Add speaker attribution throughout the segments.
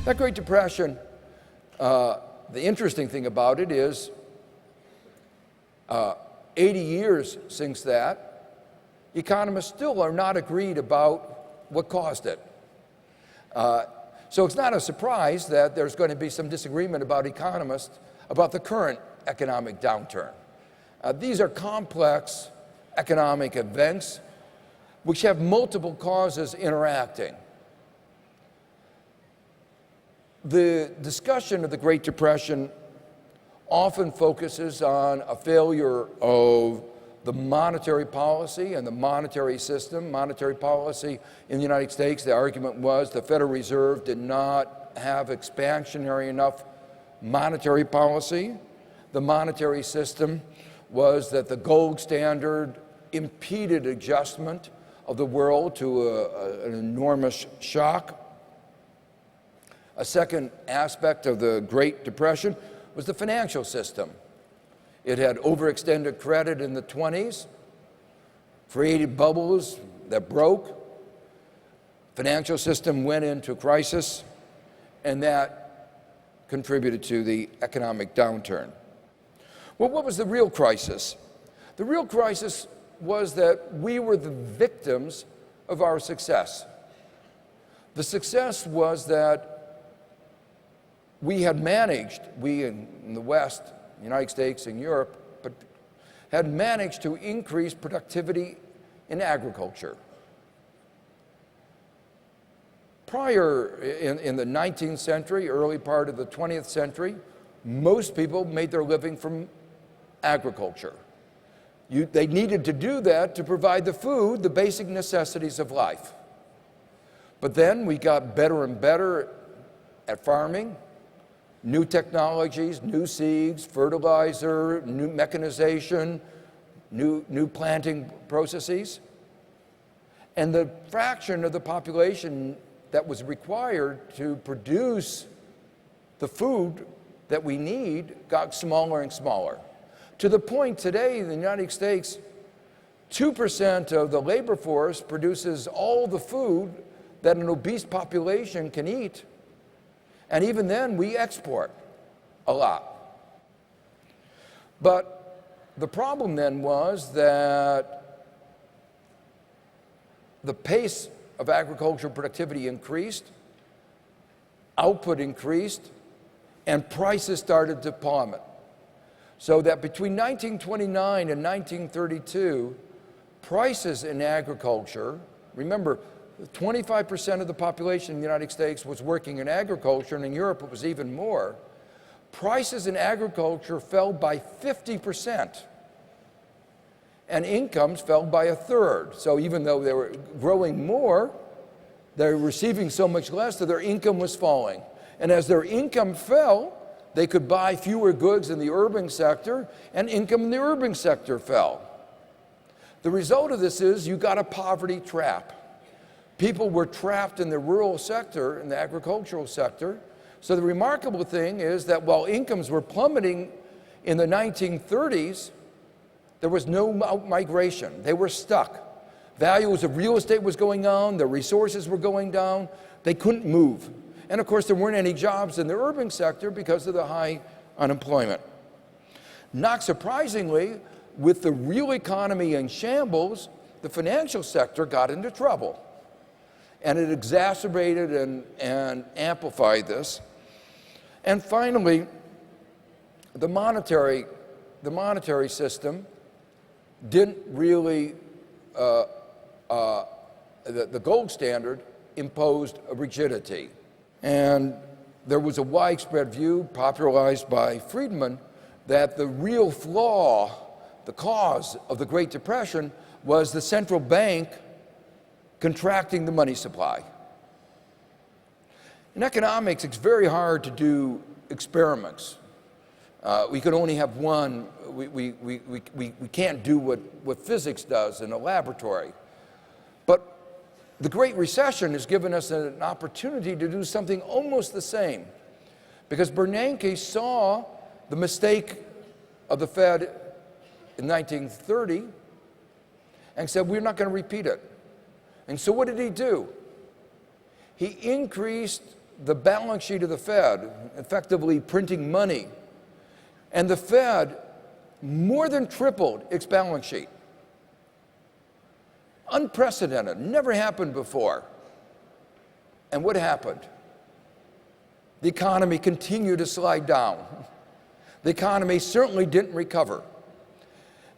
Speaker 1: That Great Depression, the interesting thing about it is 80 years since that, economists still are not agreed about what caused it. So it's not a surprise that there's going to be some disagreement about economists about the current economic downturn. These are complex economic events which have multiple causes interacting. The discussion of the Great Depression often focuses on a failure of the monetary policy and the monetary system. Monetary policy in the United States, the argument was the Federal Reserve did not have expansionary enough monetary policy. The monetary system was that the gold standard impeded adjustment of the world to an enormous shock. A second aspect of the Great Depression was the financial system. It had overextended credit in the 20s, created bubbles that broke. Financial system went into crisis, and that contributed to the economic downturn. Well, what was the real crisis? The real crisis was that we were the victims of our success. The success was that we had managed, we in the West, United States and Europe, but had managed to increase productivity in agriculture. Prior in the 19th century, early part of the 20th century, most people made their living from agriculture. They needed to do that to provide the food, the basic necessities of life. But then we got better and better at farming. New technologies, new seeds, fertilizer, new mechanization, new planting processes. And the fraction of the population that was required to produce the food that we need got smaller and smaller. To the point today in the United States, 2% of the labor force produces all the food that an obese population can eat. And even then, we export a lot. But the problem then was that the pace of agricultural productivity increased, output increased, and prices started to plummet. So that between 1929 and 1932, prices in agriculture, remember, 25% of the population in the United States was working in agriculture, and in Europe it was even more. Prices in agriculture fell by 50%, and incomes fell by a third. So even though they were growing more, they were receiving so much less that their income was falling. And as their income fell, they could buy fewer goods in the urban sector, and income in the urban sector fell. The result of this is you got a poverty trap. People were trapped in the rural sector, in the agricultural sector. So the remarkable thing is that while incomes were plummeting in the 1930s, there was no migration. They were stuck. Values of real estate was going down, the resources were going down, they couldn't move. And of course there weren't any jobs in the urban sector because of the high unemployment. Not surprisingly, with the real economy in shambles, the financial sector got into trouble. And it exacerbated and amplified this. And finally, the monetary system didn't really, the gold standard imposed a rigidity. And there was a widespread view, popularized by Friedman, that the real flaw, the cause of the Great Depression, was the central bank contracting the money supply. In economics, it's very hard to do experiments. We can only have one. We can't do what physics does in a laboratory. But the Great Recession has given us an opportunity to do something almost the same. Because Bernanke saw the mistake of the Fed in 1930 and said, we're not going to repeat it. And so what did he do? He increased the balance sheet of the Fed, effectively printing money. And the Fed more than tripled its balance sheet. Unprecedented, never happened before. And what happened? The economy continued to slide down. The economy certainly didn't recover.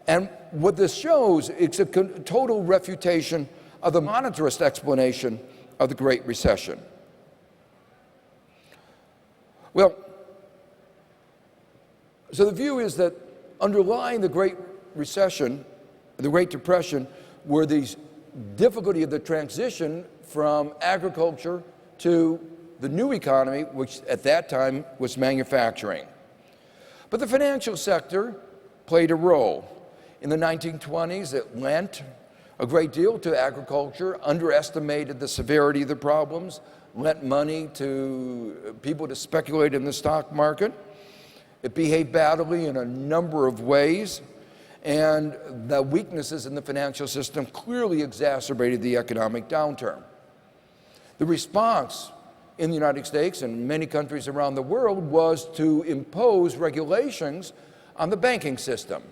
Speaker 1: And what this shows, it's a total refutation of the monetarist explanation of the Great Recession. Well, so the view is that underlying the Great Recession, the Great Depression, were these difficulty of the transition from agriculture to the new economy, which at that time was manufacturing. But the financial sector played a role. In the 1920s, it lent a great deal to agriculture, underestimated the severity of the problems, lent money to people to speculate in the stock market. It behaved badly in a number of ways, and the weaknesses in the financial system clearly exacerbated the economic downturn. The response in the United States and many countries around the world was to impose regulations on the banking system.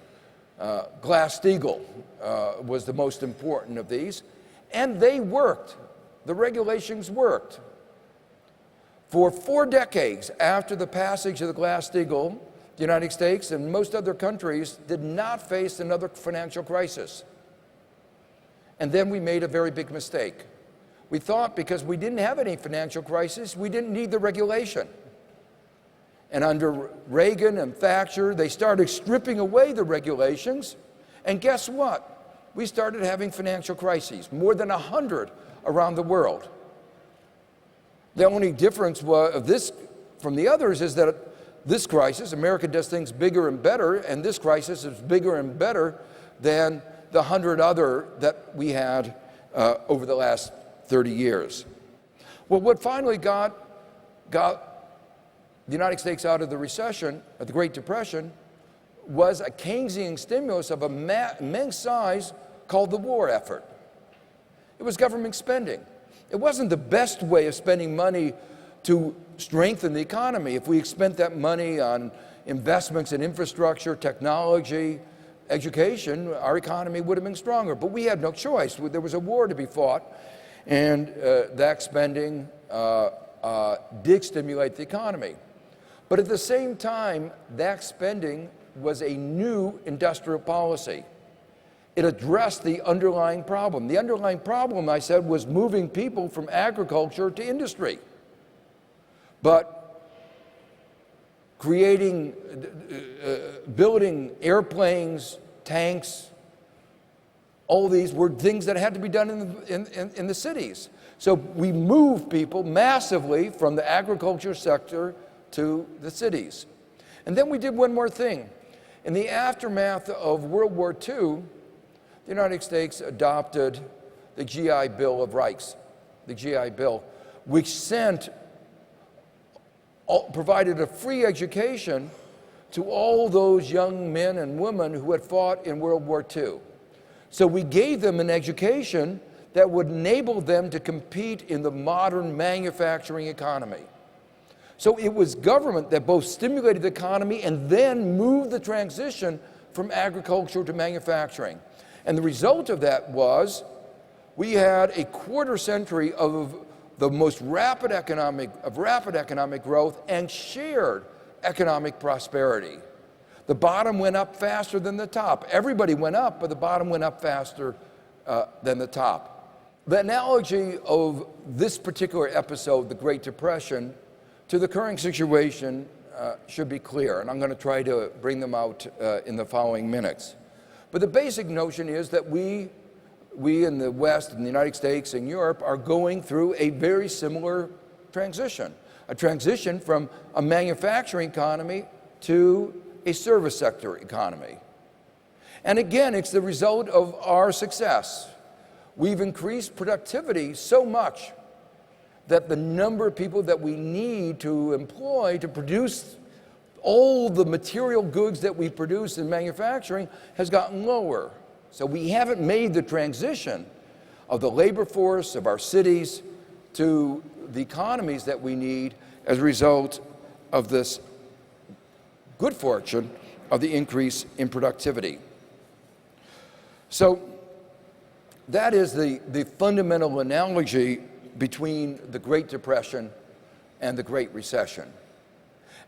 Speaker 1: Glass-Steagall was the most important of these, and they worked. The regulations worked. For 4 decades after the passage of the Glass-Steagall, the United States and most other countries did not face another financial crisis. And then we made a very big mistake. We thought because we didn't have any financial crisis, we didn't need the regulation. And under Reagan and Thatcher, they started stripping away the regulations. And guess what? We started having financial crises, more than 100 around the world. The only difference of this from the others is that this crisis, America does things bigger and better, and this crisis is bigger and better than the 100 other that we had over the last 30 years. Well, what finally got the United States out of the recession, the Great Depression, was a Keynesian stimulus of immense size called the war effort. It was government spending. It wasn't the best way of spending money to strengthen the economy. If we spent that money on investments in infrastructure, technology, education, our economy would have been stronger. But we had no choice. There was a war to be fought, and that spending did stimulate the economy. But at the same time, that spending was a new industrial policy. It addressed the underlying problem. The underlying problem, I said, was moving people from agriculture to industry. But creating, building airplanes, tanks, all these were things that had to be done in the cities. So we moved people massively from the agriculture sector to the cities. And then we did one more thing. In the aftermath of World War II, the United States adopted the GI Bill of Rights, the GI Bill, which provided a free education to all those young men and women who had fought in World War II. So we gave them an education that would enable them to compete in the modern manufacturing economy. So it was government that both stimulated the economy and then moved the transition from agriculture to manufacturing. And the result of that was we had a quarter century of the most rapid economic growth and shared economic prosperity. The bottom went up faster than the top. Everybody went up, but the bottom went up faster than the top. The analogy of this particular episode, the Great Depression, to the current situation should be clear, and I'm going to try to bring them out in the following minutes. But the basic notion is that we in the West, in the United States and Europe, are going through a very similar transition, a transition from a manufacturing economy to a service sector economy. And again, it's the result of our success. We've increased productivity so much that the number of people that we need to employ to produce all the material goods that we produce in manufacturing has gotten lower. So we haven't made the transition of the labor force of our cities to the economies that we need as a result of this good fortune of the increase in productivity. So that is the fundamental analogy between the Great Depression and the Great Recession.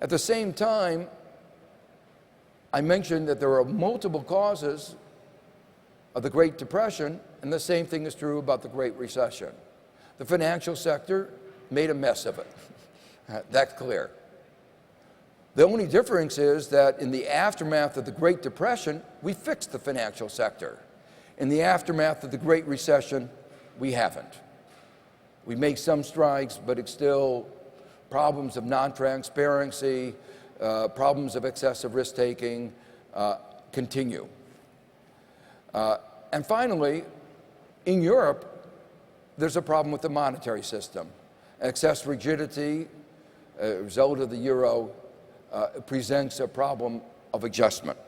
Speaker 1: At the same time, I mentioned that there are multiple causes of the Great Depression, and the same thing is true about the Great Recession. The financial sector made a mess of it. That's clear. The only difference is that in the aftermath of the Great Depression, we fixed the financial sector. In the aftermath of the Great Recession, we haven't. We made some strides, but it's still problems of non-transparency, problems of excessive risk-taking continue. And finally, in Europe, there's a problem with the monetary system. Excess rigidity, a result of the euro, presents a problem of adjustment.